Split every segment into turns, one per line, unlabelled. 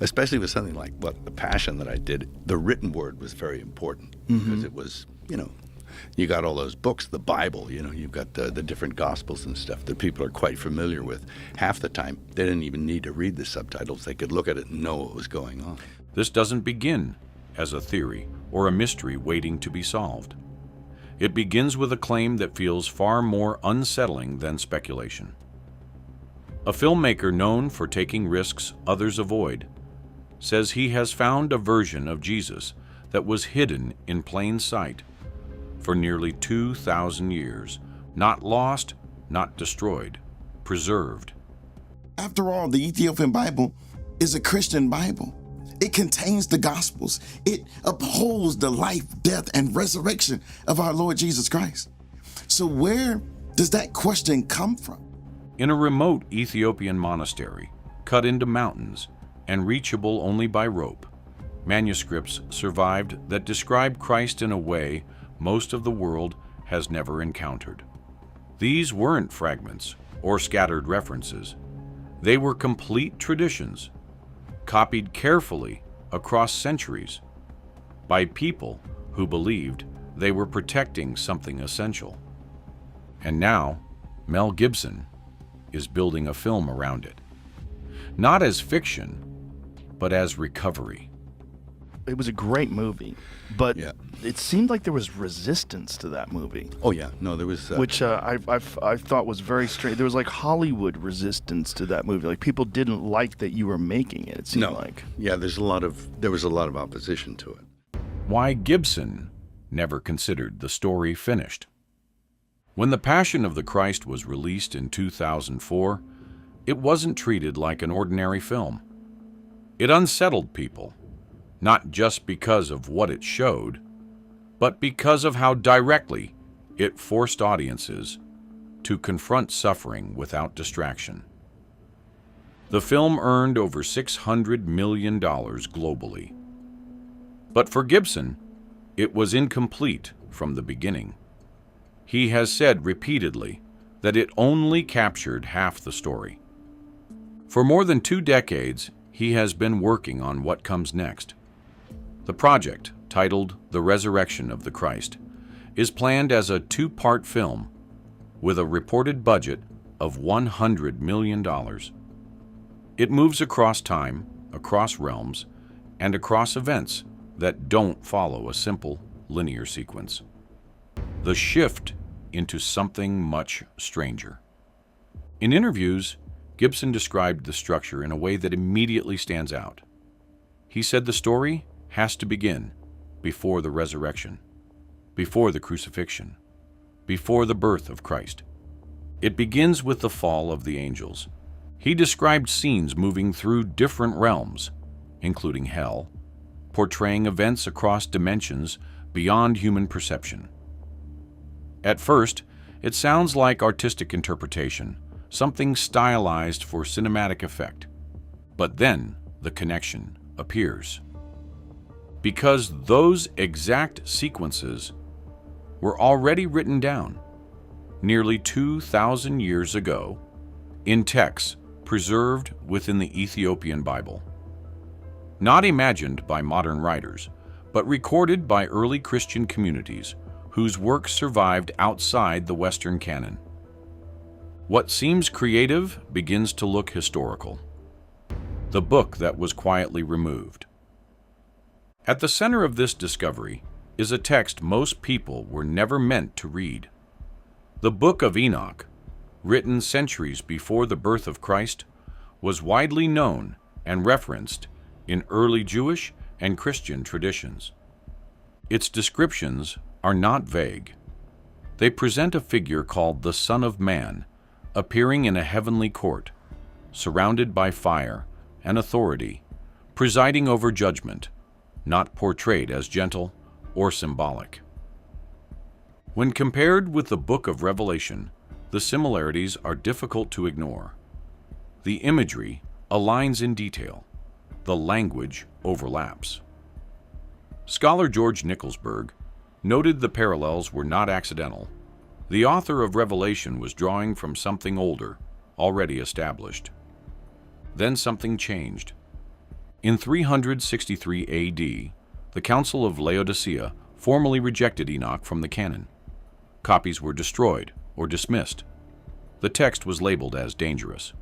especially with something like The Passion that I did. The written word was very important because it was, you got all those books, the Bible, you've got the different Gospels and stuff that people are quite familiar with. Half the time, they didn't even need to read the subtitles. They could look at it and know what was going on.
This doesn't begin as a theory or a mystery waiting to be solved. It begins with a claim that feels far more unsettling than speculation. A filmmaker known for taking risks others avoid says he has found a version of Jesus that was hidden in plain sight for nearly 2,000 years, not lost, not destroyed, preserved.
After all, the Ethiopian Bible is a Christian Bible. It contains the Gospels. It upholds the life, death, and resurrection of our Lord Jesus Christ. So where does that question come from?
In a remote Ethiopian monastery, cut into mountains and reachable only by rope, manuscripts survived that describe Christ in a way most of the world has never encountered. These weren't fragments or scattered references. They were complete traditions, copied carefully across centuries by people who believed they were protecting something essential. And now, Mel Gibson is building a film around it. Not as fiction, but as recovery.
It was a great movie, but it seemed like there was resistance to that movie.
Oh yeah, no, there was,
which I thought was very strange. There was like Hollywood resistance to that movie. Like people didn't like that you were making it. It seemed like.
Yeah, there was a lot of opposition to it.
Why Gibson never considered the story finished. When The Passion of the Christ was released in 2004, it wasn't treated like an ordinary film. It unsettled people, not just because of what it showed, but because of how directly it forced audiences to confront suffering without distraction. The film earned over $600 million globally. But for Gibson, it was incomplete from the beginning. He has said repeatedly that it only captured half the story. For more than 2 decades, he has been working on what comes next. The project, titled The Resurrection of the Christ, is planned as a 2-part film with a reported budget of $100 million. It moves across time, across realms, and across events that don't follow a simple linear sequence. The shift into something much stranger. In interviews, Gibson described the structure in a way that immediately stands out. He said the story has to begin before the resurrection, before the crucifixion, before the birth of Christ. It begins with the fall of the angels. He described scenes moving through different realms, including hell, portraying events across dimensions beyond human perception. At first, it sounds like artistic interpretation, something stylized for cinematic effect. But then the connection appears. Because those exact sequences were already written down nearly 2,000 years ago in texts preserved within the Ethiopian Bible. Not imagined by modern writers, but recorded by early Christian communities whose works survived outside the Western canon. What seems creative begins to look historical. The book that was quietly removed. At the center of this discovery is a text most people were never meant to read. The Book of Enoch, written centuries before the birth of Christ, was widely known and referenced in early Jewish and Christian traditions. Its descriptions are not vague. They present a figure called the Son of Man, appearing in a heavenly court, surrounded by fire and authority, presiding over judgment, not portrayed as gentle or symbolic. When compared with the Book of Revelation, the similarities are difficult to ignore. The imagery aligns in detail. The language overlaps. Scholar George Nicholsburg noted the parallels were not accidental. The author of Revelation was drawing from something older, already established. Then something changed. In 363 AD, the Council of Laodicea formally rejected Enoch from the canon. Copies were destroyed or dismissed. The text was labeled as dangerous.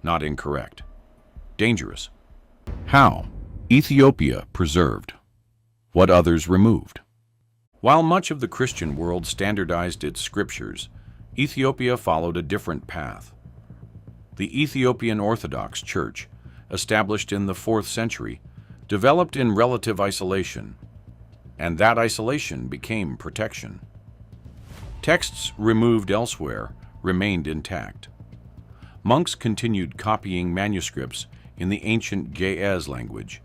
Not incorrect. Dangerous. How? Ethiopia preserved. What others removed? While much of the Christian world standardized its scriptures, Ethiopia followed a different path. The Ethiopian Orthodox Church, established in the 4th century, developed in relative isolation, and that isolation became protection. Texts removed elsewhere remained intact. Monks continued copying manuscripts in the ancient Ge'ez language,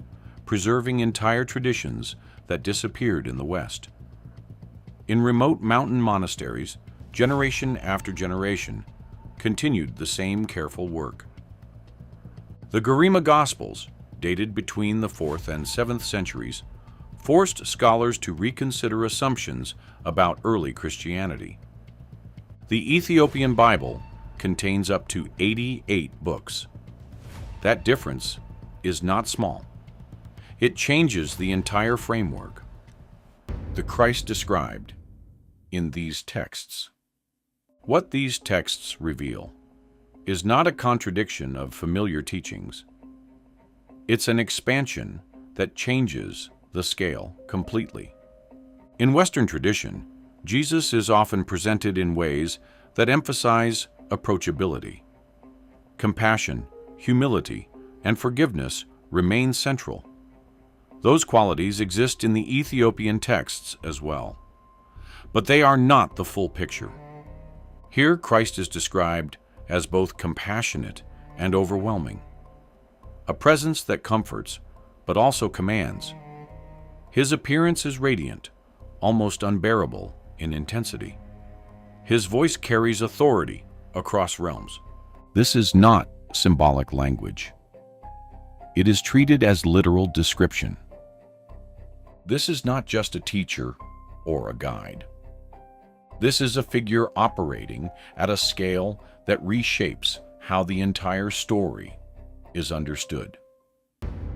preserving entire traditions that disappeared in the West. In remote mountain monasteries, generation after generation continued the same careful work. The Garima Gospels, dated between the 4th and 7th centuries, forced scholars to reconsider assumptions about early Christianity. The Ethiopian Bible contains up to 88 books. That difference is not small. It changes the entire framework. The Christ described in these texts. What these texts reveal is not a contradiction of familiar teachings. It's an expansion that changes the scale completely. In Western tradition, Jesus is often presented in ways that emphasize approachability. Compassion, humility, and forgiveness remain central. Those qualities exist in the Ethiopian texts as well. But they are not the full picture. Here, Christ is described as both compassionate and overwhelming. A presence that comforts, but also commands. His appearance is radiant, almost unbearable in intensity. His voice carries authority across realms. This is not symbolic language. It is treated as literal description. This is not just a teacher or a guide. This is a figure operating at a scale that reshapes how the entire story is understood.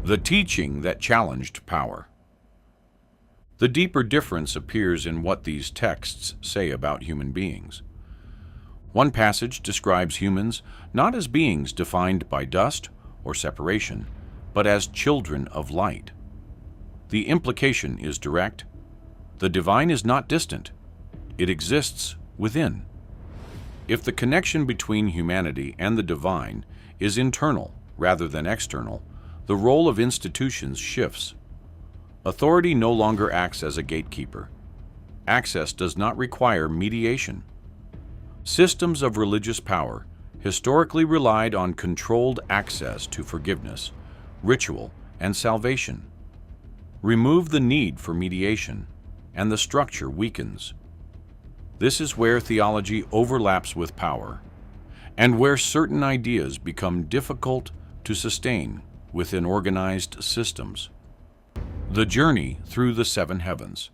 The teaching that challenged power. The deeper difference appears in what these texts say about human beings. One passage describes humans not as beings defined by dust or separation, but as children of light. The implication is direct. The divine is not distant. It exists within. If the connection between humanity and the divine is internal rather than external, the role of institutions shifts. Authority no longer acts as a gatekeeper. Access does not require mediation. Systems of religious power historically relied on controlled access to forgiveness, ritual, and salvation. Remove the need for mediation, and the structure weakens. This is where theology overlaps with power, and where certain ideas become difficult to sustain within organized systems. The journey through the 7 heavens.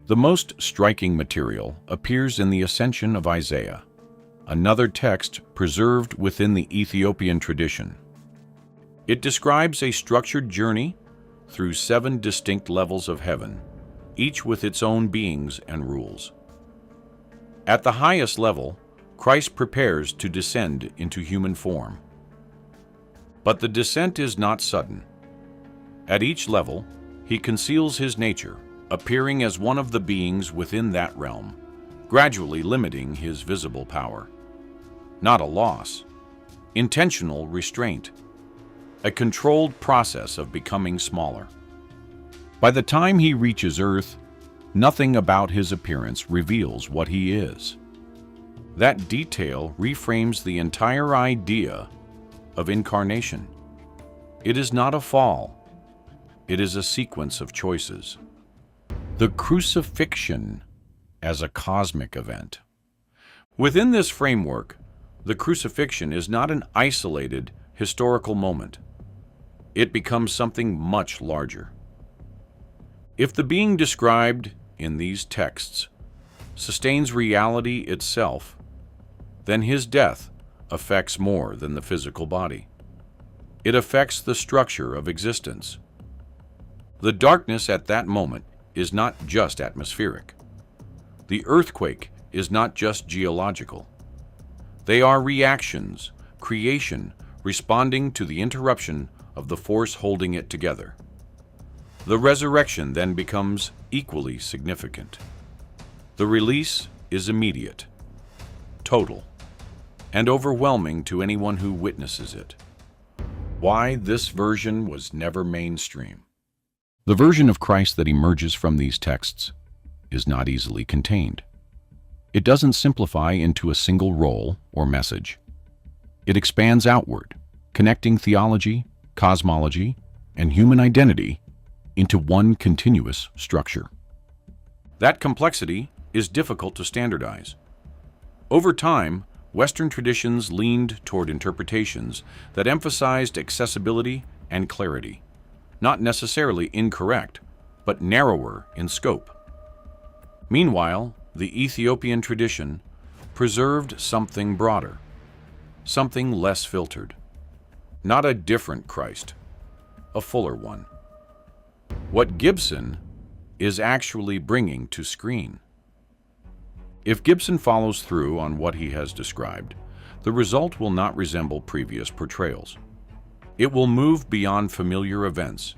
The most striking material appears in the Ascension of Isaiah, another text preserved within the Ethiopian tradition. It describes a structured journey through 7 distinct levels of heaven, each with its own beings and rules. At the highest level, Christ prepares to descend into human form. But the descent is not sudden. At each level, he conceals his nature, appearing as one of the beings within that realm, gradually limiting his visible power. Not a loss, intentional restraint, a controlled process of becoming smaller. By the time he reaches Earth, nothing about his appearance reveals what he is. That detail reframes the entire idea of incarnation. It is not a fall. It is a sequence of choices. The crucifixion as a cosmic event. Within this framework, the crucifixion is not an isolated historical moment. It becomes something much larger. If the being described in these texts sustains reality itself, then his death affects more than the physical body. It affects the structure of existence. The darkness at that moment is not just atmospheric. The earthquake is not just geological. They are reactions, creation, responding to the interruption of the force holding it together. The resurrection then becomes equally significant. The release is immediate, total, and overwhelming to anyone who witnesses it. Why this version was never mainstream. The version of Christ that emerges from these texts is not easily contained. It doesn't simplify into a single role or message. It expands outward, connecting theology, cosmology, and human identity into one continuous structure. That complexity is difficult to standardize. Over time, Western traditions leaned toward interpretations that emphasized accessibility and clarity, not necessarily incorrect, but narrower in scope. Meanwhile, the Ethiopian tradition preserved something broader, something less filtered. Not a different Christ, a fuller one. What Gibson is actually bringing to screen. If Gibson follows through on what he has described, the result will not resemble previous portrayals. It will move beyond familiar events,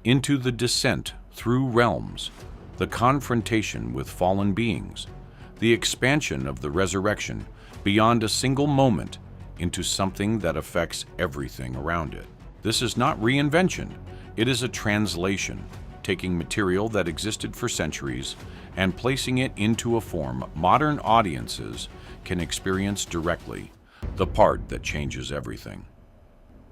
into the descent through realms, the confrontation with fallen beings, the expansion of the resurrection beyond a single moment into something that affects everything around it. This is not reinvention, it is a translation, taking material that existed for centuries and placing it into a form modern audiences can experience directly, the part that changes everything.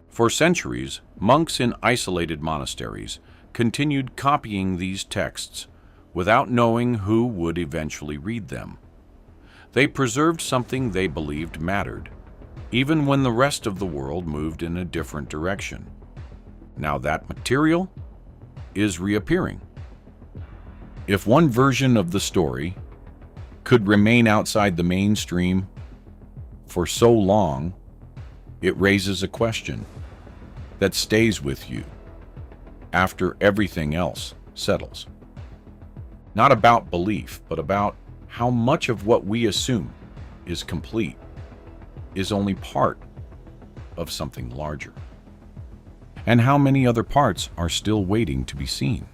For centuries, monks in isolated monasteries continued copying these texts without knowing who would eventually read them. They preserved something they believed mattered, even when the rest of the world moved in a different direction. Now that material is reappearing. If one version of the story could remain outside the mainstream for so long, it raises a question that stays with you after everything else settles. Not about belief, but about how much of what we assume is complete is only part of something larger, and how many other parts are still waiting to be seen.